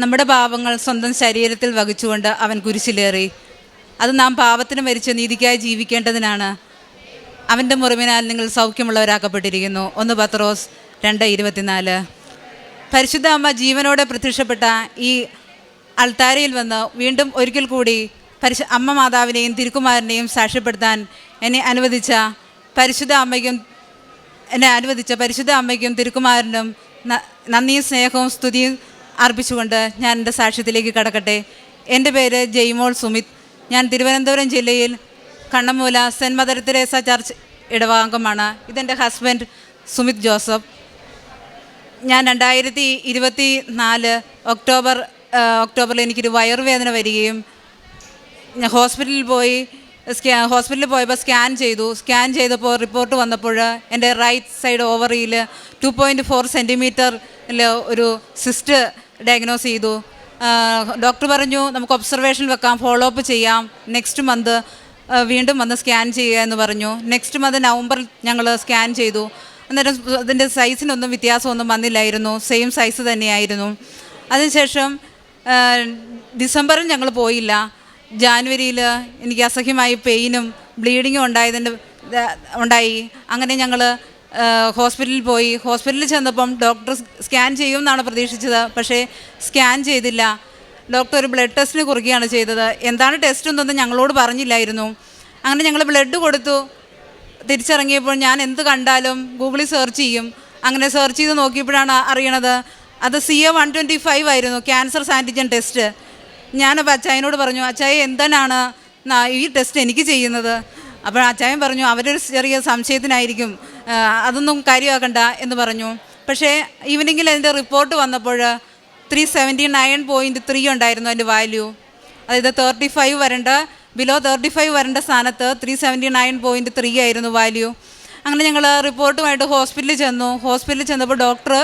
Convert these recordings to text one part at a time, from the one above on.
നമ്മുടെ പാപങ്ങൾ സ്വന്തം ശരീരത്തിൽ വഹിച്ചുകൊണ്ട് അവൻ കുരിശിലേറി. അത് നാം പാപത്തിന് മരിച്ച് നീതിക്കായി ജീവിക്കേണ്ടതിനാണ്. അവൻ്റെ മുറിവിനാൽ നിങ്ങൾ സൗഖ്യമുള്ളവരാക്കപ്പെട്ടിരിക്കുന്നു. 1 പത്രോസ് 2:24. പരിശുദ്ധ അമ്മ ജീവനോടെ പ്രത്യക്ഷപ്പെട്ട ഈ അൾത്താരയിൽ വന്ന് വീണ്ടും ഒരിക്കൽ കൂടി അമ്മ മാതാവിനെയും തിരുക്കുമാരനെയും സാക്ഷ്യപ്പെടുത്താൻ എന്നെ അനുവദിച്ച പരിശുദ്ധ അമ്മയ്ക്കും തിരുക്കുമാരനും നന്ദിയും സ്നേഹവും സ്തുതിയും അർപ്പിച്ചുകൊണ്ട് ഞാൻ എൻ്റെ സാക്ഷ്യത്തിലേക്ക് കടക്കട്ടെ. എൻ്റെ പേര് ജയ്മോൾ സുമിത്. ഞാൻ തിരുവനന്തപുരം ജില്ലയിൽ Kannammoola saint Mother Teresa church ഇടവാംഗമാണ്. ഇതെൻ്റെ ഹസ്ബൻഡ് സുമിത് ജോസഫ്. ഞാൻ 2024 ഒക്ടോബറിൽ എനിക്കൊരു വയറുവേദന വരികയും ഞാൻ ഹോസ്പിറ്റലിൽ പോയപ്പോൾ സ്കാൻ ചെയ്തപ്പോൾ റിപ്പോർട്ട് വന്നപ്പോൾ എൻ്റെ റൈറ്റ് സൈഡ് ഓവറിയിൽ 2.4 സെൻറ്റിമീറ്ററിൽ ഒരു സിസ്റ്റ് ഡയഗ്നോസ് ചെയ്തു. ഡോക്ടർ പറഞ്ഞു നമുക്ക് ഒബ്സർവേഷനിൽ വെക്കാം, ഫോളോ അപ്പ് ചെയ്യാം, നെക്സ്റ്റ് മന്ത് വീണ്ടും വന്ന് സ്കാൻ ചെയ്യുക എന്ന് പറഞ്ഞു. നെക്സ്റ്റ് മന്ത് നവംബറിൽ ഞങ്ങൾ സ്കാൻ ചെയ്തു. അന്നേരം അതിൻ്റെ സൈസിനൊന്നും വ്യത്യാസമൊന്നും വന്നില്ലായിരുന്നു, സെയിം സൈസ് തന്നെയായിരുന്നു. അതിനുശേഷം ഡിസംബറിൽ ഞങ്ങൾ പോയില്ല. ജാനുവരിയിൽ എനിക്ക് അസഹ്യമായി പെയിനും ബ്ലീഡിങ്ങും ഉണ്ടായി. അങ്ങനെ ഞങ്ങൾ ഹോസ്പിറ്റലിൽ പോയി. ഹോസ്പിറ്റലിൽ ചെന്നപ്പം ഡോക്ടർ സ്കാൻ ചെയ്യുമെന്നാണ് പ്രതീക്ഷിച്ചത്, പക്ഷേ സ്കാൻ ചെയ്തില്ല. ഡോക്ടർ ഒരു ബ്ലഡ് ടെസ്റ്റിന് കുറിക്കുകയാണ് ചെയ്തത്. എന്താണ് ടെസ്റ്റ് എന്നൊന്നും ഞങ്ങളോട് പറഞ്ഞില്ലായിരുന്നു. അങ്ങനെ ഞങ്ങൾ ബ്ലഡ് കൊടുത്തു. തിരിച്ചിറങ്ങിയപ്പോൾ ഞാൻ എന്ത് കണ്ടാലും ഗൂഗിളിൽ സെർച്ച് ചെയ്യും. അങ്ങനെ സെർച്ച് ചെയ്ത് നോക്കിയപ്പോഴാണ് അറിയണത് അത് CA-125 ആയിരുന്നു, ക്യാൻസർ ആൻറ്റിജൻ ടെസ്റ്റ്. ഞാനപ്പോൾ അച്ചായനോട് പറഞ്ഞു, അച്ചായ എന്തിനാണ് ഈ ടെസ്റ്റ് എനിക്ക് ചെയ്യുന്നത്? അപ്പോൾ അച്ചായൻ പറഞ്ഞു അവരൊരു ചെറിയ സംശയത്തിനായിരിക്കും, അതൊന്നും കാര്യമാക്കണ്ട എന്ന് പറഞ്ഞു. പക്ഷേ ഈവനിങ്ങിൽ അതിൻ്റെ റിപ്പോർട്ട് വന്നപ്പോൾ 379.3 ഉണ്ടായിരുന്നു അതിൻ്റെ വാല്യൂ. അതായത് 35 വരേണ്ട, ബിലോ 35 വരേണ്ട സ്ഥാനത്ത് 379.3 ആയിരുന്നു വാല്യൂ. അങ്ങനെ ഞങ്ങൾ റിപ്പോർട്ടുമായിട്ട് ഹോസ്പിറ്റലിൽ ചെന്നപ്പോൾ ഡോക്ടർ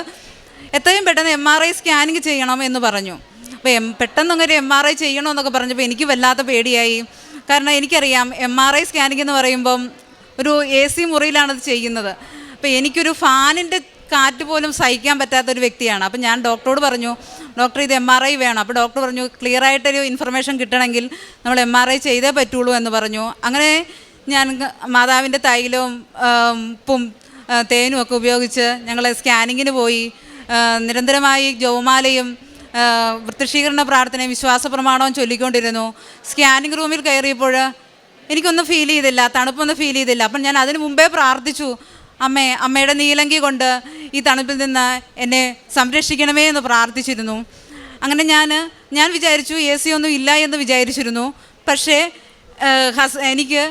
എത്രയും പെട്ടെന്ന് MRI സ്കാനിങ് ചെയ്യണം എന്ന് പറഞ്ഞു. അപ്പോൾ പെട്ടെന്ന് അങ്ങനെ MRI ചെയ്യണമെന്നൊക്കെ പറഞ്ഞപ്പോൾ എനിക്ക് വല്ലാത്ത പേടിയായി. കാരണം എനിക്കറിയാം MRI സ്കാനിങ് എന്ന് പറയുമ്പം ഒരു AC മുറിയിലാണത് ചെയ്യുന്നത്. അപ്പോൾ എനിക്കൊരു ഫാനിൻ്റെ കാറ്റ് പോലും സഹിക്കാൻ പറ്റാത്തൊരു വ്യക്തിയാണ്. അപ്പോൾ ഞാൻ ഡോക്ടറോട് പറഞ്ഞു, ഡോക്ടർ ഇത് MRI വേണം. അപ്പോൾ ഡോക്ടർ പറഞ്ഞു ക്ലിയറായിട്ടൊരു ഇൻഫർമേഷൻ കിട്ടണമെങ്കിൽ നമ്മൾ MRI ചെയ്തേ പറ്റുള്ളൂ എന്ന് പറഞ്ഞു. അങ്ങനെ ഞാൻ മാതാവിൻ്റെ തൈലവും ഉപ്പും തേനും ഒക്കെ ഉപയോഗിച്ച് ഞങ്ങൾ സ്കാനിങ്ങിന് പോയി. നിരന്തരമായി ജപമാലയും വൃത്തിശീകരണ പ്രാർത്ഥനയും വിശ്വാസ പ്രമാണവും ചൊല്ലിക്കൊണ്ടിരുന്നു. സ്കാനിങ് റൂമിൽ കയറിയപ്പോൾ എനിക്കൊന്നും ഫീൽ ചെയ്തില്ല, തണുപ്പൊന്നും ഫീൽ ചെയ്തില്ല. അപ്പം ഞാൻ അതിന് മുമ്പേ പ്രാർത്ഥിച്ചു, അമ്മയുടെ നീലങ്കി കൊണ്ട് ഈ തണുപ്പിൽ നിന്ന് എന്നെ സംരക്ഷിക്കണമേ എന്ന് പ്രാർത്ഥിച്ചിരുന്നു. അങ്ങനെ ഞാൻ വിചാരിച്ചു AC ഒന്നും ഇല്ല എന്ന് വിചാരിച്ചിരുന്നു. പക്ഷേ എനിക്ക്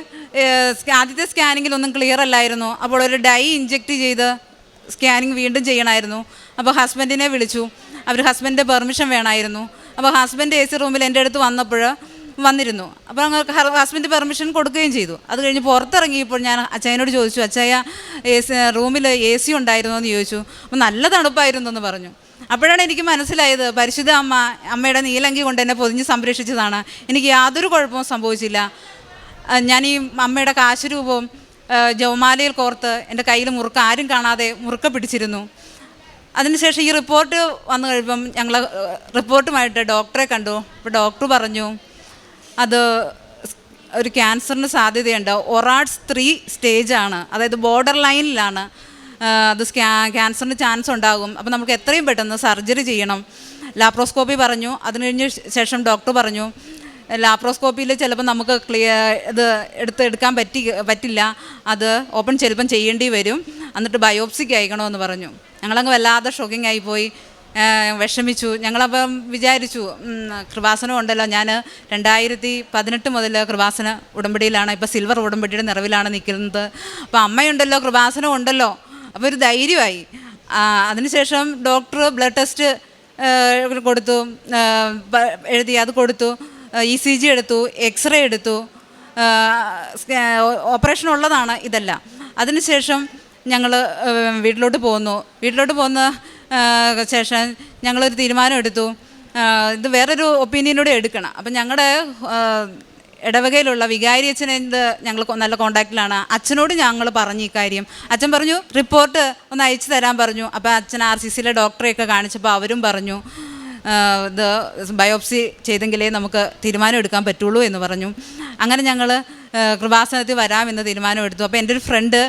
ആദ്യത്തെ സ്കാനിങ്ങിലൊന്നും ക്ലിയർ അല്ലായിരുന്നു. അപ്പോൾ ഒരു ഡൈ ഇഞ്ചെക്റ്റ് ചെയ്ത് സ്കാനിങ് വീണ്ടും ചെയ്യണമായിരുന്നു. അപ്പോൾ ഹസ്ബൻഡിനെ വിളിച്ചു. ഹസ്ബൻഡിൻ്റെ പെർമിഷൻ വേണമായിരുന്നു. അപ്പോൾ ഹസ്ബൻഡ് AC റൂമിൽ എൻ്റെ അടുത്ത് വന്നിരുന്നു. അപ്പോൾ ഹസ്ബൻഡ് പെർമിഷൻ കൊടുക്കുകയും ചെയ്തു. അത് കഴിഞ്ഞ് പുറത്തിറങ്ങിയപ്പോൾ ഞാൻ അച്ചായനോട് ചോദിച്ചു, അച്ചായ റൂമിൽ AC ഉണ്ടായിരുന്നു എന്ന് ചോദിച്ചു. അപ്പോൾ നല്ല തണുപ്പായിരുന്നു എന്ന് പറഞ്ഞു. അപ്പോഴാണ് എനിക്ക് മനസ്സിലായത് പരിശുദ്ധ അമ്മയുടെ നീലങ്കി കൊണ്ട് എന്നെ പൊതിഞ്ഞ് സംരക്ഷിച്ചതാണ്. എനിക്ക് യാതൊരു കുഴപ്പവും സംഭവിച്ചില്ല. ഞാൻ ഈ അമ്മയുടെ കാശുരൂപവും ജപമാലയിൽ കോർത്ത് എൻ്റെ കയ്യിൽ ആരും കാണാതെ മുറുക്ക പിടിച്ചിരുന്നു. അതിനുശേഷം ഈ റിപ്പോർട്ട് വന്നു കഴിയുമ്പം ഞങ്ങൾ റിപ്പോർട്ടുമായിട്ട് ഡോക്ടറെ കണ്ടു. അപ്പോൾ ഡോക്ടർ പറഞ്ഞു അത് ഒരു ക്യാൻസറിന് സാധ്യതയുണ്ട്. ഒറാഡ്സ് 3 സ്റ്റേജാണ്, അതായത് ബോർഡർ ലൈനിലാണ്. അത് ക്യാൻസറിന് ചാൻസ് ഉണ്ടാകും. അപ്പോൾ നമുക്ക് എത്രയും പെട്ടെന്ന് സർജറി ചെയ്യണം. ലാപ്രോസ്കോപ്പി പറഞ്ഞു. അതിന് കഴിഞ്ഞ ശേഷം ഡോക്ടർ പറഞ്ഞു ലാപ്രോസ്കോപ്പിയിൽ ചിലപ്പോൾ നമുക്ക് ഇത് എടുക്കാൻ പറ്റില്ല, അത് ഓപ്പൺ ചിലപ്പം ചെയ്യേണ്ടി വരും, എന്നിട്ട് ബയോപ്സിക്ക് അയക്കണമെന്ന് പറഞ്ഞു. ഞങ്ങളങ്ങ് വല്ലാതെ ഷോക്കിംഗ് ആയിപ്പോയി, വിഷമിച്ചു. ഞങ്ങളപ്പം വിചാരിച്ചു കൃപാസനം ഉണ്ടല്ലോ, ഞാൻ 2018 മുതൽ കൃപാസന ഉടമ്പടിയിലാണ്, ഇപ്പോൾ സിൽവർ ഉടമ്പടിയുടെ നിറവിലാണ് നിൽക്കുന്നത്. അപ്പോൾ അമ്മയുണ്ടല്ലോ, കൃപാസനം ഉണ്ടല്ലോ, അപ്പോൾ ഒരു ധൈര്യമായി. അതിനുശേഷം ഡോക്ടർ ബ്ലഡ് ടെസ്റ്റ് കൊടുത്തു, അത് കൊടുത്തു, ECG എടുത്തു, എക്സ്റേ എടുത്തു, ഓപ്പറേഷൻ ഉള്ളതാണ് ഇതെല്ലാം. അതിനുശേഷം ഞങ്ങൾ വീട്ടിലോട്ട് പോന്ന ശേഷം ഞങ്ങളൊരു തീരുമാനം എടുത്തു, ഇത് വേറൊരു ഒപ്പീനിയനോടെ എടുക്കണം. അപ്പം ഞങ്ങളുടെ ഇടവകയിലുള്ള വികാരി അച്ഛനെന്ത് ഞങ്ങൾ നല്ല കോണ്ടാക്റ്റിലാണ്. അച്ഛനോട് ഞങ്ങൾ പറഞ്ഞു ഈ കാര്യം. അച്ഛൻ പറഞ്ഞു റിപ്പോർട്ട് ഒന്ന് അയച്ചു തരാൻ പറഞ്ഞു. അപ്പോൾ അച്ഛൻ RCCയിലെ ഡോക്ടറെയൊക്കെ കാണിച്ചപ്പോൾ അവരും പറഞ്ഞു ഇത് ബയോപ്സി ചെയ്തെങ്കിലേ നമുക്ക് തീരുമാനം എടുക്കാൻ പറ്റുള്ളൂ എന്ന് പറഞ്ഞു. അങ്ങനെ ഞങ്ങൾ കൃപാസനത്തിൽ വരാമെന്ന് തീരുമാനമെടുത്തു. അപ്പോൾ എൻ്റെ ഒരു ഫ്രണ്ട്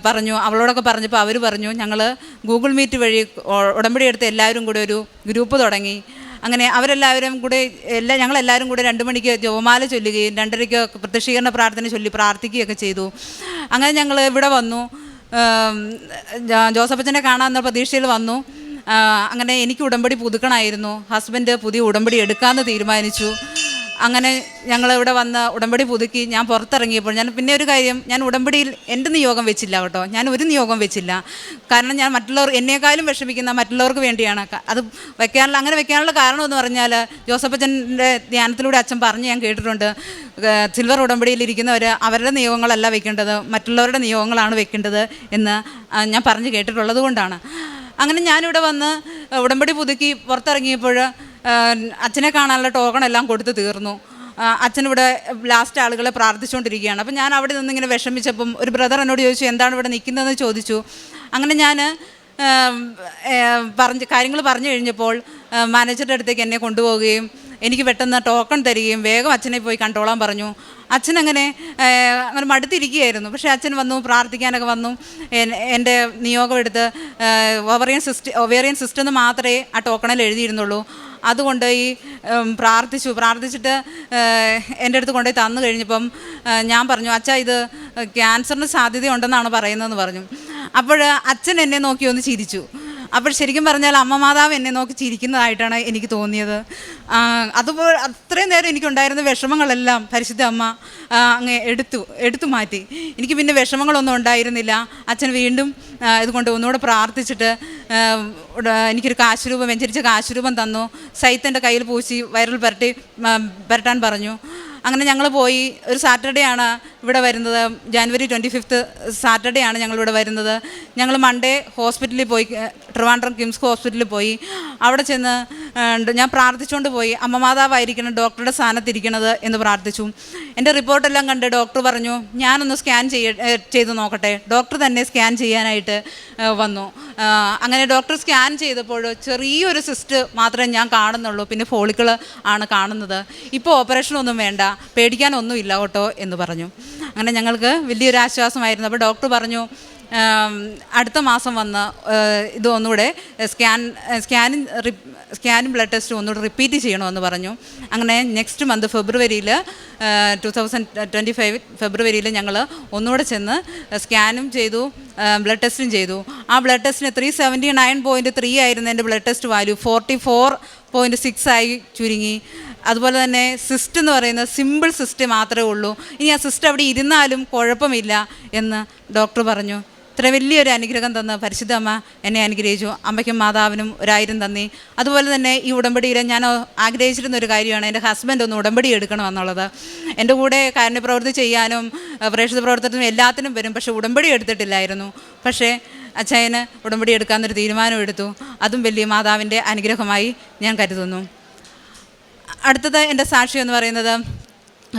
പറഞ്ഞു, അവളോടൊക്കെ പറഞ്ഞപ്പോൾ അവർ പറഞ്ഞു ഞങ്ങൾ ഗൂഗിൾ മീറ്റ് വഴി ഉടമ്പടി എടുത്ത് എല്ലാവരും കൂടെ ഒരു ഗ്രൂപ്പ് തുടങ്ങി. അങ്ങനെ അവരെല്ലാവരും കൂടെ ഞങ്ങളെല്ലാവരും കൂടെ 2 മണിക്ക് ജപമാല ചൊല്ലുകയും 2:30 പ്രത്യക്ഷീകരണ പ്രാർത്ഥന ചൊല്ലി പ്രാർത്ഥിക്കുകയൊക്കെ ചെയ്തു. അങ്ങനെ ഞങ്ങൾ ഇവിടെ വന്നു. ജോസഫച്ചനെ കാണാമെന്ന പ്രതീക്ഷയിൽ വന്നു. അങ്ങനെ എനിക്ക് ഉടമ്പടി പുതുക്കണമായിരുന്നു. ഹസ്ബൻഡ് പുതിയ ഉടമ്പടി എടുക്കാമെന്ന് തീരുമാനിച്ചു. അങ്ങനെ ഞങ്ങളിവിടെ വന്ന് ഉടമ്പടി പുതുക്കി ഞാൻ പുറത്തിറങ്ങിയപ്പോൾ പിന്നെ ഒരു കാര്യം, ഞാൻ ഉടമ്പടിയിൽ എൻ്റെ നിയോഗം വെച്ചില്ല കേട്ടോ. ഞാൻ ഒരു നിയോഗം വെച്ചില്ല. കാരണം ഞാൻ എന്നേക്കാളും വിഷമിക്കുന്ന മറ്റുള്ളവർക്ക് വേണ്ടിയാണ് അത് അങ്ങനെ വെക്കാനുള്ള കാരണം എന്ന് പറഞ്ഞാൽ, ജോസഫച്ചൻ്റെ ധ്യാനത്തിലൂടെ അച്ഛൻ പറഞ്ഞ് ഞാൻ കേട്ടിട്ടുണ്ട്, സിൽവർ ഉടമ്പടിയിൽ ഇരിക്കുന്നവർ അവരുടെ നിയോഗങ്ങളല്ല വെക്കേണ്ടത്, മറ്റുള്ളവരുടെ നിയോഗങ്ങളാണ് വെക്കേണ്ടത് എന്ന് ഞാൻ പറഞ്ഞ് കേട്ടിട്ടുള്ളത് കൊണ്ടാണ്. അങ്ങനെ ഞാനിവിടെ വന്ന് ഉടമ്പടി പുതുക്കി പുറത്തിറങ്ങിയപ്പോൾ അച്ഛനെ കാണാനുള്ള ടോക്കൺ എല്ലാം കൊടുത്ത് തീർന്നു. അച്ഛനിവിടെ ലാസ്റ്റ് ആളുകളെ പ്രാർത്ഥിച്ചുകൊണ്ടിരിക്കുകയാണ്. അപ്പം ഞാൻ അവിടെ നിന്നിങ്ങനെ വിഷമിച്ചപ്പം ഒരു ബ്രദർ എന്നോട് ചോദിച്ചു, എന്താണ് ഇവിടെ നിൽക്കുന്നതെന്ന് ചോദിച്ചു. അങ്ങനെ ഞാൻ കാര്യങ്ങൾ പറഞ്ഞു കഴിഞ്ഞപ്പോൾ മാനേജറുടെ അടുത്തേക്ക് എന്നെ കൊണ്ടുപോവുകയും എനിക്ക് പെട്ടെന്ന് ടോക്കൺ തരികയും വേഗം അച്ഛനെ പോയി കണ്ടോളാൻ പറഞ്ഞു. അച്ഛനങ്ങനെ മടുത്തിരിക്കുകയായിരുന്നു. പക്ഷേ അച്ഛൻ വന്നു, പ്രാർത്ഥിക്കാനൊക്കെ വന്നു. എൻ്റെ നിയോഗം എടുത്ത് ഒവേറിയൻ സിസ്റ്റം എന്ന് മാത്രമേ ആ ടോക്കണിൽ എഴുതിയിരുന്നുള്ളൂ. അതുകൊണ്ട് പ്രാർത്ഥിച്ചിട്ട് എൻ്റെ അടുത്ത് കൊണ്ടുപോയി തന്നു കഴിഞ്ഞപ്പം ഞാൻ പറഞ്ഞു, അച്ഛാ ഇത് ക്യാൻസറിന് സാധ്യതയുണ്ടെന്നാണ് പറയുന്നതെന്ന് പറഞ്ഞു. അപ്പോൾ അച്ഛൻ എന്നെ നോക്കി ഒന്ന് ചിരിച്ചു. അപ്പോൾ ശരിക്കും പറഞ്ഞാൽ അമ്മ മാതാവ് എന്നെ നോക്കി ചിരിക്കുന്നതായിട്ടാണ് എനിക്ക് തോന്നിയത്. അതുപോലെ അത്രയും നേരം എനിക്കുണ്ടായിരുന്ന വിഷമങ്ങളെല്ലാം പരിശുദ്ധ അമ്മ അങ്ങ് എടുത്തു മാറ്റി. എനിക്ക് പിന്നെ വിഷമങ്ങളൊന്നും ഉണ്ടായിരുന്നില്ല. അച്ഛൻ വീണ്ടും ഇതുകൊണ്ട് ഒന്നുകൂടെ പ്രാർത്ഥിച്ചിട്ട് എനിക്കൊരു കാശുരൂപം, വെഞ്ചരിച്ച കാശുരൂപം തന്നു. സൈത്തൻ്റെ കയ്യിൽ പൂശി വയറിൽ പുരട്ടാൻ പറഞ്ഞു. അങ്ങനെ ഞങ്ങൾ പോയി. ഒരു സാറ്റർഡേ ആണ് ഇവിടെ വരുന്നത്, ജാനുവരി 25 സാറ്റർഡേ ആണ് ഞങ്ങളിവിടെ വരുന്നത്. ഞങ്ങൾ മൺഡേ ഹോസ്പിറ്റലിൽ പോയി, ട്രിവാൻഡ്രം കിംസ് ഹോസ്പിറ്റലിൽ പോയി. അവിടെ ചെന്ന് ഞാൻ പ്രാർത്ഥിച്ചുകൊണ്ട് പോയി, അമ്മ മാതാവായിരിക്കണം ഡോക്ടറുടെ സ്ഥാനത്തിരിക്കണത് എന്ന് പ്രാർത്ഥിച്ചു. എൻ്റെ റിപ്പോർട്ടെല്ലാം കണ്ട് ഡോക്ടർ പറഞ്ഞു ഞാനൊന്ന് സ്കാൻ ചെയ്ത് നോക്കട്ടെ. ഡോക്ടർ തന്നെ സ്കാൻ ചെയ്യാനായിട്ട് വന്നു. അങ്ങനെ ഡോക്ടർ സ്കാൻ ചെയ്തപ്പോൾ ചെറിയൊരു സിസ്റ്റ് മാത്രമേ ഞാൻ കാണുന്നുള്ളൂ, പിന്നെ ഫോളിക്കിൾ ആണ് കാണുന്നത്. ഇപ്പോൾ ഓപ്പറേഷനൊന്നും വേണ്ട, പേടിക്കാനൊന്നുമില്ല കേട്ടോ എന്ന് പറഞ്ഞു. അങ്ങനെ ഞങ്ങൾക്ക് വലിയൊരു ആശ്വാസമായിരുന്നു. അപ്പോൾ ഡോക്ടർ പറഞ്ഞു അടുത്ത മാസം വന്ന് ഇത് ഒന്നുകൂടെ സ്കാനും ബ്ലഡ് ടെസ്റ്റും ഒന്നുകൂടെ റിപ്പീറ്റ് ചെയ്യണമെന്ന് പറഞ്ഞു. അങ്ങനെ നെക്സ്റ്റ് മന്ത് ഫെബ്രുവരിയിൽ 2025 ഫെബ്രുവരിയിൽ ഞങ്ങൾ ഒന്നുകൂടെ ചെന്ന് സ്കാനും ചെയ്തു, ബ്ലഡ് ടെസ്റ്റും ചെയ്തു. ആ ബ്ലഡ് ടെസ്റ്റിന് 379.3 ആയിരുന്നു എൻ്റെ ബ്ലഡ് ടെസ്റ്റ് വാല്യൂ, 44.6 ആയി ചുരുങ്ങി. അതുപോലെ തന്നെ സിസ്റ്റ് എന്ന് പറയുന്നത് സിമ്പിൾ സിസ്റ്റ് മാത്രമേ ഉള്ളൂ, ഇനി ആ സിസ്റ്റ് അവിടെ ഇരുന്നാലും കുഴപ്പമില്ല എന്ന് ഡോക്ടർ പറഞ്ഞു. ഇത്ര വലിയൊരു അനുഗ്രഹം തന്ന് പരിശുദ്ധ അമ്മ എന്നെ അനുഗ്രഹിച്ചു. അമ്മയ്ക്കും മാതാവിനും 1000 നന്ദി. അതുപോലെ തന്നെ ഈ ഉടമ്പടിയിൽ ഞാൻ ആഗ്രഹിച്ചിരുന്നൊരു കാര്യമാണ് എൻ്റെ ഹസ്ബൻഡ് ഒന്ന് ഉടമ്പടി എടുക്കണമെന്നുള്ളത്. എൻ്റെ കൂടെ കാരുണ്യപ്രവൃത്തി ചെയ്യാനും പ്രേക്ഷിത പ്രവർത്തനത്തിനും എല്ലാത്തിനും വരും, പക്ഷേ ഉടമ്പടി എടുത്തിട്ടില്ലായിരുന്നു. പക്ഷേ അച്ഛന് ഉടമ്പടി എടുക്കാമെന്നൊരു തീരുമാനം എടുത്തു. അതും വലിയ മാതാവിൻ്റെ അനുഗ്രഹമായി ഞാൻ കരുതുന്നു. അടുത്തത് എൻ്റെ സാക്ഷ്യം എന്ന് പറയുന്നത്,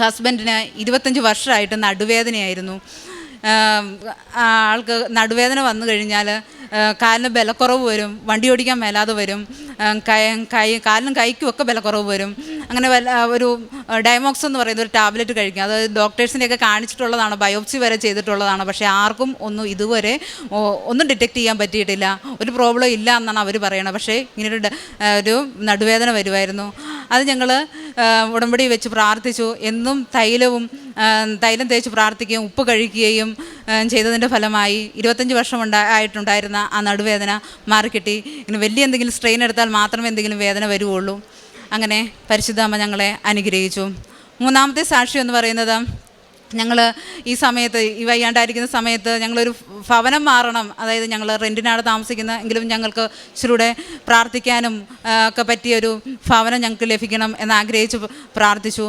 ഹസ്ബൻഡിന് 25 വർഷമായിട്ട് നടുവേദനയായിരുന്നു. ആൾക്ക് നടുവേദന വന്നു കഴിഞ്ഞാൽ കാലിന് ബലക്കുറവ് വരും, വണ്ടി ഓടിക്കാൻ മേലാതെ വരും, കാലിനും കൈക്കും ഒക്കെ ബലക്കുറവ് വരും. അങ്ങനെ ഒരു ഡയമോക്സ് എന്ന് പറയുന്ന ഒരു ടാബ്ലറ്റ് കഴിക്കും. അത് ഡോക്ടേഴ്സിനെയൊക്കെ കാണിച്ചിട്ടുള്ളതാണ്, ബയോപ്സി വരെ ചെയ്തിട്ടുള്ളതാണ്. പക്ഷേ ആർക്കും ഇതുവരെ ഒന്നും ഡിറ്റക്റ്റ് ചെയ്യാൻ പറ്റിയിട്ടില്ല, ഒരു പ്രോബ്ലം ഇല്ല എന്നാണ് അവർ പറയണത്. പക്ഷേ ഇങ്ങനൊരു ഒരു നടുവേദന വരുമായിരുന്നു. അത് ഞങ്ങൾ ഉടമ്പടി വെച്ച് പ്രാർത്ഥിച്ചു. എന്നും തൈലം തേച്ച് പ്രാർത്ഥിക്കുകയും ഉപ്പ് കഴിക്കുകയും ചെയ്തതിൻ്റെ ഫലമായി 25 വർഷം ആയിട്ടുണ്ടായിരുന്ന ആ നടുവേദന മാറിക്കിട്ടി. ഇങ്ങനെ വലിയ എന്തെങ്കിലും സ്ട്രെയിൻ എടുത്താൽ മാത്രമേ എന്തെങ്കിലും വേദന വരുവുള്ളൂ. അങ്ങനെ പരിശുദ്ധ അമ്മ ഞങ്ങളെ അനുഗ്രഹിച്ചു. മൂന്നാമത്തെ സാക്ഷ്യം എന്ന് പറയുന്നത്, ഞങ്ങൾ ഈ സമയത്ത് ഈ വയ്യാണ്ടായിരിക്കുന്ന സമയത്ത് ഞങ്ങളൊരു ഭവനം മാറണം, അതായത് ഞങ്ങൾ റെൻറ്റിനാണ് താമസിക്കുന്നത്, എങ്കിലും ഞങ്ങൾക്ക് ഇച്ചിരൂടെ പ്രാർത്ഥിക്കാനും ഒക്കെ പറ്റിയൊരു ഭവനം ഞങ്ങൾക്ക് ലഭിക്കണം എന്നാഗ്രഹിച്ച് പ്രാർത്ഥിച്ചു.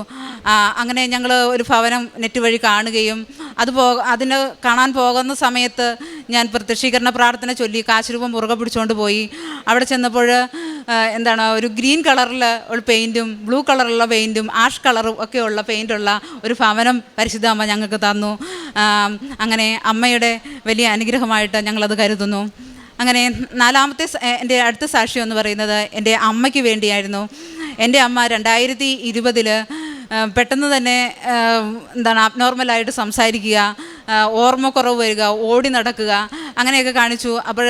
അങ്ങനെ ഞങ്ങൾ ഒരു ഭവനം നെറ്റ് വഴി കാണുകയും അതിന് കാണാൻ പോകുന്ന സമയത്ത് ഞാൻ പ്രത്യക്ഷീകരണ പ്രാർത്ഥന ചൊല്ലി കാശുരൂപം മുറുകെ പിടിച്ചുകൊണ്ട് പോയി. അവിടെ ചെന്നപ്പോൾ ഒരു ഗ്രീൻ കളറിൽ ഒരു പെയിൻറ്റും ബ്ലൂ കളറുള്ള പെയിൻറ്റും ആഷ് കളറും ഒക്കെയുള്ള പെയിൻറ്റുള്ള ഒരു ഭവനം പരിശുദ്ധ അമ്മ ഞങ്ങൾക്ക് തന്നു. അങ്ങനെ അമ്മയുടെ വലിയ അനുഗ്രഹമായിട്ട് ഞങ്ങളത് കരുതുന്നു. അങ്ങനെ നാലാമത്തെ എൻ്റെ അടുത്ത സാക്ഷ്യം എന്ന് പറയുന്നത് എൻ്റെ അമ്മയ്ക്ക് വേണ്ടിയായിരുന്നു. എൻ്റെ അമ്മ 2020 പെട്ടെന്ന് തന്നെ അബ്നോർമലായിട്ട് സംസാരിക്കുക, ഓർമ്മക്കുറവ് വരിക, ഓടി നടക്കുക, അങ്ങനെയൊക്കെ കാണിച്ചു. അപ്പോൾ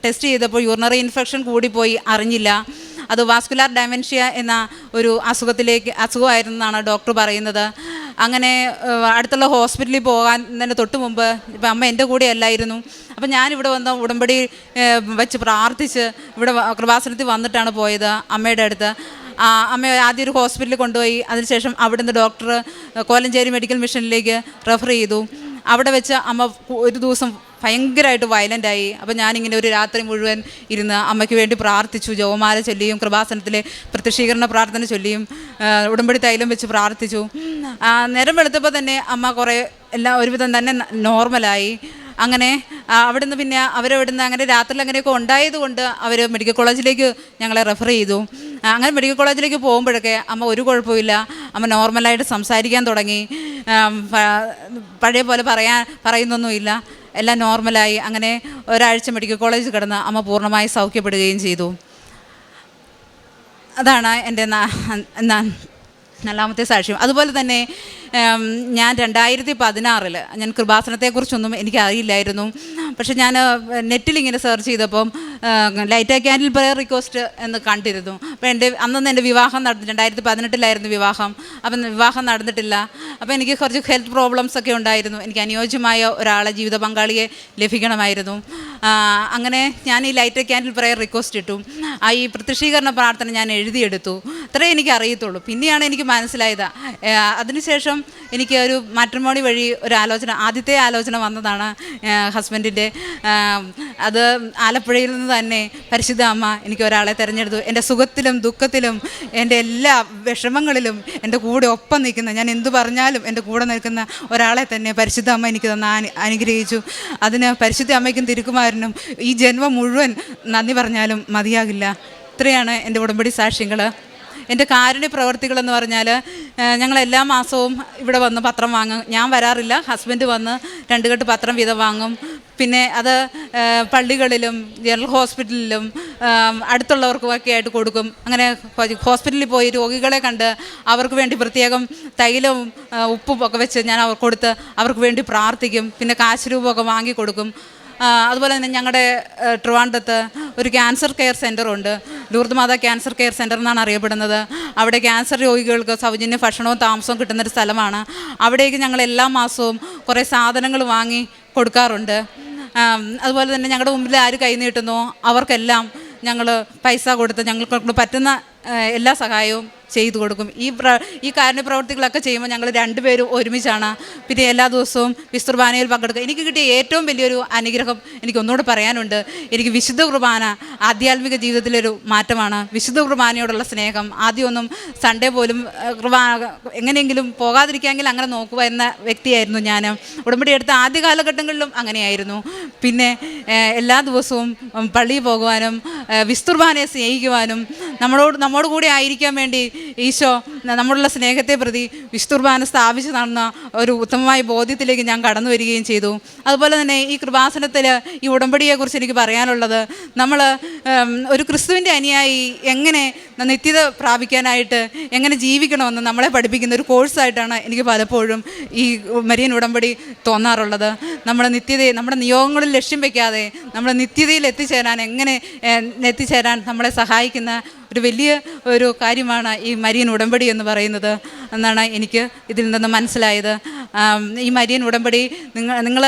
ടെസ്റ്റ് ചെയ്തപ്പോൾ യൂറിനറി ഇൻഫെക്ഷൻ കൂടിപ്പോയി, അറിഞ്ഞില്ല. അത് വാസ്കുലാർ ഡയമെൻഷ്യ എന്ന ഒരു അസുഖമായിരുന്നെന്നാണ് ഡോക്ടർ പറയുന്നത്. അങ്ങനെ അടുത്തുള്ള ഹോസ്പിറ്റലിൽ പോകാൻ തന്നെ തൊട്ട് മുമ്പ് ഇപ്പം അമ്മ എൻ്റെ കൂടെ അല്ലായിരുന്നു. അപ്പം ഞാനിവിടെ വന്ന് ഉടമ്പടി വെച്ച് പ്രാർത്ഥിച്ച് ഇവിടെ കൃപാസനത്തിൽ വന്നിട്ടാണ് പോയത് അമ്മയുടെ അടുത്ത്. അമ്മ ആദ്യം ഒരു ഹോസ്പിറ്റലിൽ കൊണ്ടുപോയി. അതിനുശേഷം അവിടുന്ന് ഡോക്ടർ കോലഞ്ചേരി മെഡിക്കൽ മിഷനിലേക്ക് റെഫർ ചെയ്തു. അവിടെ വെച്ച് അമ്മ ഒരു ദിവസം ഭയങ്കരമായിട്ട് വയലൻ്റായി. അപ്പോൾ ഞാനിങ്ങനെ ഒരു രാത്രി മുഴുവൻ ഇരുന്ന് അമ്മയ്ക്ക് വേണ്ടി പ്രാർത്ഥിച്ചു. ജപമാല ചൊല്ലിയും കൃപാസനത്തിലെ പ്രത്യക്ഷീകരണ പ്രാർത്ഥന ചൊല്ലിയും ഉടമ്പടി തൈലം വെച്ച് പ്രാർത്ഥിച്ചു. നേരം വെളുത്തപ്പോൾ തന്നെ അമ്മ കുറേ എല്ലാം ഒരുവിധം തന്നെ നോർമലായി. അങ്ങനെ അവിടുന്ന് പിന്നെ അവരവിടുന്ന് അങ്ങനെ രാത്രിയിൽ അങ്ങനെയൊക്കെ ഉണ്ടായതുകൊണ്ട് അവർ മെഡിക്കൽ കോളേജിലേക്ക് ഞങ്ങളെ റെഫർ ചെയ്തു. അങ്ങനെ മെഡിക്കൽ കോളേജിലേക്ക് പോകുമ്പോഴൊക്കെ അമ്മ ഒരു കുഴപ്പമില്ല, അമ്മ നോർമലായിട്ട് സംസാരിക്കാൻ തുടങ്ങി. പഴയ പോലെ പറയുന്നൊന്നുമില്ല, എല്ലാം നോർമലായി. അങ്ങനെ ഒരാഴ്ച മെഡിക്കൽ കോളേജിൽ കിടന്ന് അമ്മ പൂർണ്ണമായി സൗഖ്യപ്പെടുകയും ചെയ്തു. അതാണ് എൻ്റെ നാലാമത്തെ സാക്ഷ്യം. അതുപോലെ തന്നെ ഞാൻ 2016 ഞാൻ കൃപാസനത്തെക്കുറിച്ചൊന്നും എനിക്കറിയില്ലായിരുന്നു. പക്ഷെ ഞാൻ നെറ്റിലിങ്ങനെ സെർച്ച് ചെയ്തപ്പം ലൈറ്റ് ക്യാൻഡിൽ പ്രയർ റിക്വസ്റ്റ് എന്ന് കണ്ടിരുന്നു. അപ്പോൾ അന്നൊന്നും എൻ്റെ വിവാഹം 2018 വിവാഹം. അപ്പം വിവാഹം നടന്നിട്ടില്ല. അപ്പോൾ എനിക്ക് കുറച്ച് ഹെൽത്ത് പ്രോബ്ലംസ് ഒക്കെ ഉണ്ടായിരുന്നു. എനിക്ക് അനുയോജ്യമായ ഒരാളെ ജീവിത പങ്കാളിയെ ലഭിക്കണമായിരുന്നു. അങ്ങനെ ഞാൻ ഈ ലൈറ്റ് ക്യാൻഡിൽ പ്രയർ റിക്വസ്റ്റ് ഇട്ടു. ഈ പ്രത്യക്ഷീകരണ പ്രാർത്ഥന ഞാൻ എഴുതിയെടുത്തു. അത്രേ എനിക്ക് അറിയത്തുള്ളൂ. പിന്നെയാണ് എനിക്ക് മനസ്സിലായത്. അതിനുശേഷം എനിക്ക് ഒരു മാട്രിമോണി വഴി ഒരു ആദ്യത്തെ ആലോചന വന്നതാണ് ഹസ്ബൻഡിൻ്റെ. അത് ആലപ്പുഴയിൽ നിന്ന് തന്നെ പരിശുദ്ധ അമ്മ എനിക്ക് ഒരാളെ തിരഞ്ഞെടുത്തു. എൻ്റെ സുഖത്തിലും ദുഃഖത്തിലും എൻ്റെ എല്ലാ വിഷമങ്ങളിലും എൻ്റെ കൂടെ ഒപ്പം നിൽക്കുന്ന, ഞാൻ എന്തു പറഞ്ഞാലും എൻ്റെ കൂടെ നിൽക്കുന്ന ഒരാളെ തന്നെ പരിശുദ്ധ അമ്മ എനിക്ക് അനുഗ്രഹിച്ചു. അതിന് പരിശുദ്ധ അമ്മയ്ക്കും തിരുക്കുമാരനും ഈ ജന്മം മുഴുവൻ നന്ദി പറഞ്ഞാലും മതിയാകില്ല. ഇത്രയാണ് എൻ്റെ ഉടമ്പടി സാക്ഷ്യങ്ങൾ. എൻ്റെ കാരുണ്യ പ്രവർത്തികളെന്ന് പറഞ്ഞാൽ ഞങ്ങളെല്ലാ മാസവും ഇവിടെ വന്ന് പത്രം വാങ്ങും. ഞാൻ വരാറില്ല, ഹസ്ബൻഡ് വന്ന് 2 കെട്ട് പത്രം വീതം വാങ്ങും. പിന്നെ അത് പള്ളികളിലും ജനറൽ ഹോസ്പിറ്റലിലും അടുത്തുള്ളവർക്കുമൊക്കെ ആയിട്ട് കൊടുക്കും. അങ്ങനെ ഹോസ്പിറ്റലിൽ പോയി രോഗികളെ കണ്ട് അവർക്ക് വേണ്ടി പ്രത്യേകം തൈലവും ഉപ്പും ഒക്കെ വെച്ച് ഞാൻ കൊടുത്ത് അവർക്ക് വേണ്ടി പ്രാർത്ഥിക്കും. പിന്നെ കാശ് രൂപമൊക്കെ വാങ്ങി കൊടുക്കും. അതുപോലെ തന്നെ ഞങ്ങളുടെ ട്രിവാൻഡ്രത്ത് ഒരു ക്യാൻസർ കെയർ സെൻ്ററുണ്ട്. ലൂർദ് മാതാ ക്യാൻസർ കെയർ സെൻ്റർ എന്നാണ് അറിയപ്പെടുന്നത്. അവിടെ ക്യാൻസർ രോഗികൾക്ക് സൗജന്യ ഭക്ഷണവും താമസവും കിട്ടുന്നൊരു സ്ഥലമാണ്. അവിടേക്ക് ഞങ്ങൾ എല്ലാ മാസവും കുറേ സാധനങ്ങൾ വാങ്ങി കൊടുക്കാറുണ്ട്. അതുപോലെ തന്നെ ഞങ്ങളുടെ മുമ്പിൽ ആര് കൈ നീട്ടുന്നോ അവർക്കെല്ലാം ഞങ്ങൾ പൈസ കൊടുത്ത് ഞങ്ങൾക്ക് പറ്റുന്ന എല്ലാ സഹായവും ചെയ്തു കൊടുക്കും. ഈ കാരുണ്യ പ്രവർത്തികളൊക്കെ ചെയ്യുമ്പോൾ ഞങ്ങൾ 2 പേരും ഒരുമിച്ചാണ്. പിന്നെ എല്ലാ ദിവസവും വിശുദ്ധ കുർബാനയിൽ പങ്കെടുക്കുക. എനിക്ക് കിട്ടിയ ഏറ്റവും വലിയൊരു അനുഗ്രഹം എനിക്കൊന്നുകൂടെ പറയാനുണ്ട്. എനിക്ക് വിശുദ്ധ കുർബാന ആധ്യാത്മിക ജീവിതത്തിലൊരു മാറ്റമാണ്. വിശുദ്ധ കുർബാനയോടുള്ള സ്നേഹം. ആദ്യമൊന്നും സൺഡേ പോലും എങ്ങനെയെങ്കിലും പോകാതിരിക്കാമെങ്കിൽ അങ്ങനെ നോക്കുക എന്ന വ്യക്തിയായിരുന്നു ഞാൻ. ഉടമ്പടി എടുത്ത ആദ്യ കാലഘട്ടങ്ങളിലും അങ്ങനെയായിരുന്നു. പിന്നെ എല്ലാ ദിവസവും പള്ളിയിൽ പോകുവാനും വിശുദ്ധ കുർബാനയെ സ്നേഹിക്കുവാനും നമ്മോട് കൂടെ ആയിരിക്കാൻ വേണ്ടി ഈശോ നമ്മളുള്ള സ്നേഹത്തെ പ്രതി വിശുദ്ധ കുർബാന സ്ഥാപിച്ച് നടന്ന ഒരു ഉത്തമമായ ബോധ്യത്തിലേക്ക് ഞാൻ കടന്നു വരികയും ചെയ്തു. അതുപോലെ തന്നെ ഈ കൃപാസനത്തിൽ ഈ ഉടമ്പടിയെക്കുറിച്ച് എനിക്ക് പറയാനുള്ളത്, നമ്മൾ ഒരു ക്രിസ്തുവിൻ്റെ അനുയായി എങ്ങനെ നിത്യത പ്രാപിക്കാനായിട്ട് എങ്ങനെ ജീവിക്കണമെന്ന് നമ്മളെ പഠിപ്പിക്കുന്ന ഒരു കോഴ്സായിട്ടാണ് എനിക്ക് പലപ്പോഴും ഈ മരിയൻ ഉടമ്പടി തോന്നാറുള്ളത്. നമ്മുടെ നിത്യതയെ നമ്മുടെ നിയോഗങ്ങളിൽ ലക്ഷ്യം വയ്ക്കാതെ നമ്മൾ നിത്യതയിൽ എത്തിച്ചേരാൻ നമ്മളെ സഹായിക്കുന്ന ഒരു വലിയ ഒരു കാര്യമാണ് ഈ മരിയൻ ഉടമ്പടി എന്ന് പറയുന്നത് എന്നാണ് എനിക്ക് ഇതിൽ നിന്ന് മനസ്സിലായത്. ഈ മരിയൻ ഉടമ്പടി നിങ്ങൾ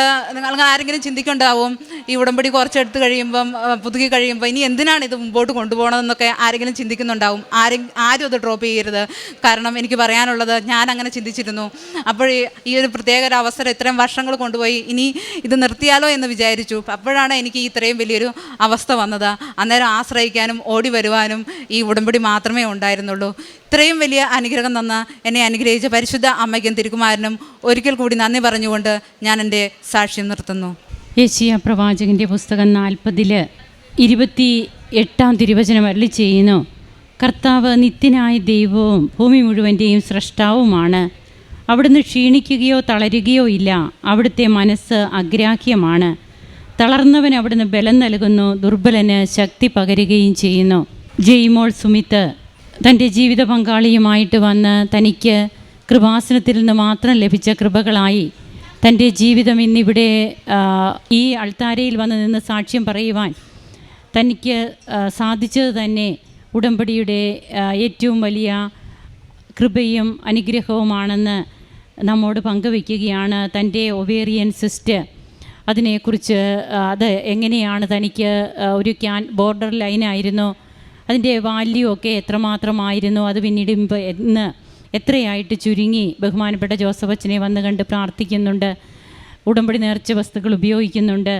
ആരെങ്കിലും ചിന്തിക്കുന്നുണ്ടാവും, ഈ ഉടമ്പടി കുറച്ചെടുത്ത് കഴിയുമ്പം പുതുക്കി കഴിയുമ്പോൾ ഇനി എന്തിനാണ് ഇത് മുമ്പോട്ട് കൊണ്ടുപോകണമെന്നൊക്കെ ആരെങ്കിലും ചിന്തിക്കുന്നുണ്ടാവും. ആരും അത് ഡ്രോപ്പ് ചെയ്യരുത്. കാരണം എനിക്ക് പറയാനുള്ളത്, ഞാൻ അങ്ങനെ ചിന്തിച്ചിരുന്നു. അപ്പോൾ ഈ ഒരു പ്രത്യേക ഒരു അവസരം ഇത്രയും വർഷങ്ങൾ കൊണ്ടുപോയി ഇനി ഇത് നിർത്തിയാലോ എന്ന് വിചാരിച്ചു. അപ്പോഴാണ് എനിക്ക് ഇത്രയും വലിയൊരു അവസ്ഥ വന്നത്. അന്നേരം ആശ്രയിക്കാനും ഓടി വരുവാനും ഈ ഉടമ്പടി മാത്രമേ ഉണ്ടായിരുന്നുള്ളൂ. ഇത്രയും വലിയ അനുഗ്രഹം തന്ന് എന്നെ അനുഗ്രഹിച്ച പരിശുദ്ധ അമ്മയ്ക്കും തിരുക്കുമാരനും ഒരിക്കൽ കൂടി നന്ദി പറഞ്ഞുകൊണ്ട് ഞാൻ എൻ്റെ സാക്ഷ്യം നിർത്തുന്നു. യെശയ്യാ പ്രവാചകൻ്റെ പുസ്തകം 40:28 തിരുവചനം അരുളി ചെയ്യുന്നു: കർത്താവ് നിത്യനായ ദൈവവും ഭൂമി മുഴുവൻ്റെയും സ്രഷ്ടാവുമാണ്. അവിടുന്ന് ക്ഷീണിക്കുകയോ തളരുകയോ ഇല്ല. അവിടുത്തെ മനസ്സ് അഗ്രാഹ്യമാണ്. തളർന്നവന് അവിടുന്ന് ബലം നൽകുന്നു, ദുർബലന് ശക്തി പകരുകയും ചെയ്യുന്നു. ജെയ്മോൾ സുമിത്ത് തൻ്റെ ജീവിത പങ്കാളിയുമായിട്ട് വന്ന് തനിക്ക് കൃപാസനത്തിൽ നിന്ന് മാത്രം ലഭിച്ച കൃപകളായി തൻ്റെ ജീവിതം ഇന്നിവിടെ ഈ അൾത്താരയിൽ വന്ന് നിന്ന് സാക്ഷ്യം പറയുവാൻ തനിക്ക് സാധിച്ചത് തന്നെ ഉടമ്പടിയുടെ ഏറ്റവും വലിയ കൃപയും അനുഗ്രഹവുമാണെന്ന് നമ്മോട് പങ്കുവയ്ക്കുകയാണ്. തൻ്റെ ഒവേറിയൻ സിസ്റ്റ് അതിനെക്കുറിച്ച് അത് എങ്ങനെയാണ് തനിക്ക് ഒരു ബോർഡർ ലൈനായിരുന്നു, അതിൻ്റെ വാല്യൂ ഒക്കെ എത്രമാത്രമായിരുന്നു, അത് പിന്നീട് ഇന്ന് എത്രയായിട്ട് ചുരുങ്ങി. ബഹുമാനപ്പെട്ട ജോസഫ് അച്ഛനെ വന്ന് കണ്ട് പ്രാർത്ഥിക്കുന്നുണ്ട്, ഉടമ്പടി നേർച്ച വസ്തുക്കൾ ഉപയോഗിക്കുന്നുണ്ട്.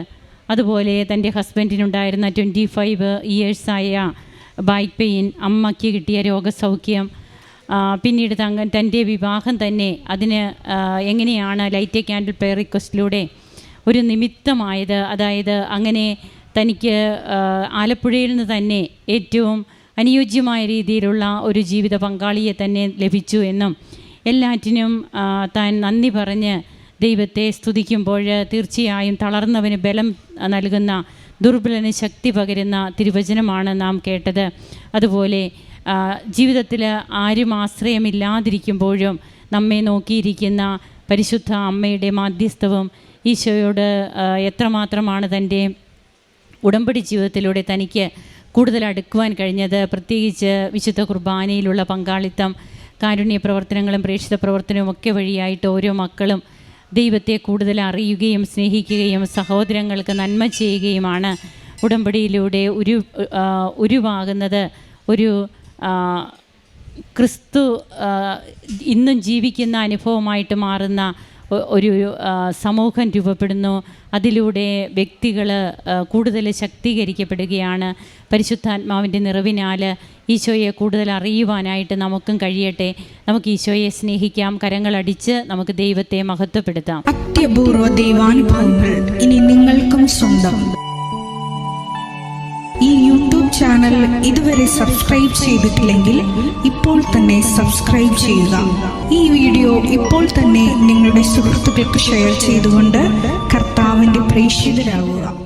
അതുപോലെ തൻ്റെ ഹസ്ബൻഡിനുണ്ടായിരുന്ന 25 ഇയേഴ്സായ ബാക്ക് പെയിൻ, അമ്മയ്ക്ക് കിട്ടിയ രോഗസൗഖ്യം, പിന്നീട് തൻ്റെ വിവാഹം തന്നെ അതിന് എങ്ങനെയാണ് ലൈറ്റ് എ ക്യാൻഡിൽ പ്രയർ റിക്വസ്റ്റിലൂടെ ഒരു നിമിത്തമായത്. അതായത് അങ്ങനെ തനിക്ക് ആലപ്പുഴയിൽ നിന്ന് തന്നെ ഏറ്റവും അനുയോജ്യമായ രീതിയിലുള്ള ഒരു ജീവിത പങ്കാളിയെ തന്നെ ലഭിച്ചു എന്നും എല്ലാറ്റിനും താൻ നന്ദി പറഞ്ഞ് ദൈവത്തെ സ്തുതിക്കുമ്പോൾ തീർച്ചയായും തളർന്നവന് ബലം നൽകുന്ന, ദുർബലന് ശക്തി പകരുന്ന തിരുവചനമാണ് നാം കേട്ടത്. അതുപോലെ ജീവിതത്തിൽ ആരും ആശ്രയമില്ലാതിരിക്കുമ്പോഴും നമ്മെ നോക്കിയിരിക്കുന്ന പരിശുദ്ധ അമ്മയുടെ മാധ്യസ്ഥവും ഈശോയോട് എത്രമാത്രമാണ് തൻ്റെ ഉടമ്പടി ജീവിതത്തിലൂടെ തനിക്ക് കൂടുതൽ അടുക്കുവാൻ കഴിഞ്ഞത്. പ്രത്യേകിച്ച് വിശുദ്ധ കുർബാനയിലുള്ള പങ്കാളിത്തം, കാരുണ്യ പ്രവർത്തനങ്ങളും പ്രേക്ഷിത പ്രവർത്തനവും ഒക്കെ വഴിയായിട്ട് ഓരോ മക്കളും ദൈവത്തെ കൂടുതൽ അറിയുകയും സ്നേഹിക്കുകയും സഹോദരങ്ങൾക്ക് നന്മ ചെയ്യുകയുമാണ് ഉടമ്പടിയിലൂടെ ഉരുവാകുന്നത്. ഒരു ക്രിസ്തു ഇന്നും ജീവിക്കുന്ന അനുഭവമായിട്ട് മാറുന്ന ഒരു സമൂഹം രൂപപ്പെടുന്നു. അതിലൂടെ വ്യക്തികൾ കൂടുതൽ ശക്തീകരിക്കപ്പെടുകയാണ്. പരിശുദ്ധാത്മാവിൻ്റെ നിറവിനാൽ ഈശോയെ കൂടുതൽ അറിയുവാനായിട്ട് നമുക്കും കഴിയട്ടെ. നമുക്ക് ഈശോയെ സ്നേഹിക്കാം, കരങ്ങളടിച്ച് നമുക്ക് ദൈവത്തെ മഹത്വപ്പെടുത്താം. അത്യപൂർവ ദൈവാനുഭവങ്ങൾ ഇനി നിങ്ങൾക്കും സ്വന്തം. ഈ യൂട്യൂബ് ചാനൽ ഇതുവരെ സബ്സ്ക്രൈബ് ചെയ്തിട്ടില്ലെങ്കിൽ ഇപ്പോൾ തന്നെ സബ്സ്ക്രൈബ് ചെയ്യുക. ഈ വീഡിയോ ഇപ്പോൾ തന്നെ നിങ്ങളുടെ സുഹൃത്തുക്കൾക്ക് ഷെയർ ചെയ്തുകൊണ്ട് കർത്താവിൻ്റെ പ്രേക്ഷിതരാകുക.